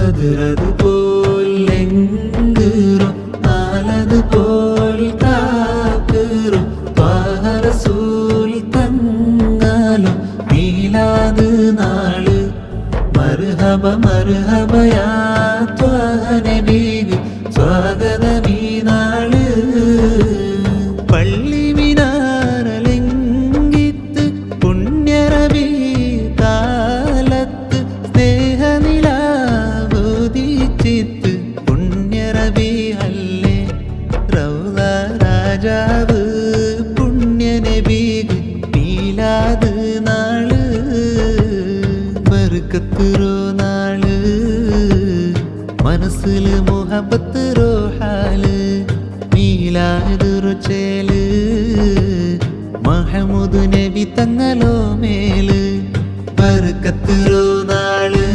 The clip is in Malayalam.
ബദറതുപോൽ ലെങ്കുറും നാലതുപോൽ കാക്കുറും ത്വാഹ റസൂൽ തങ്ങാലും മീലാദ് നാള് മർഹബ മർഹബ യാ ത്വാഹ നബിക്ക് സ്വാഗതമീ നാള് പള്ളി മിനാരലിംഗിത്ത് പുണ്യറബി കാലത്ത് സ്നേഹനിലാവുദിച്ചിത്ത് പുണ്യറബി അല്ലേ റൗള രാജാവ് പുണ്യനബിക്ക് മീലാദ് നാള് ബർക്കത്തുറോ നാള് മനസ്സില് മുഹബത്ത് റോഹാല് മീലാദ് റുചേല് മഹമൂദ് നബി തങ്ങലോ മേല് ബർക്കത്തുറോ നാള്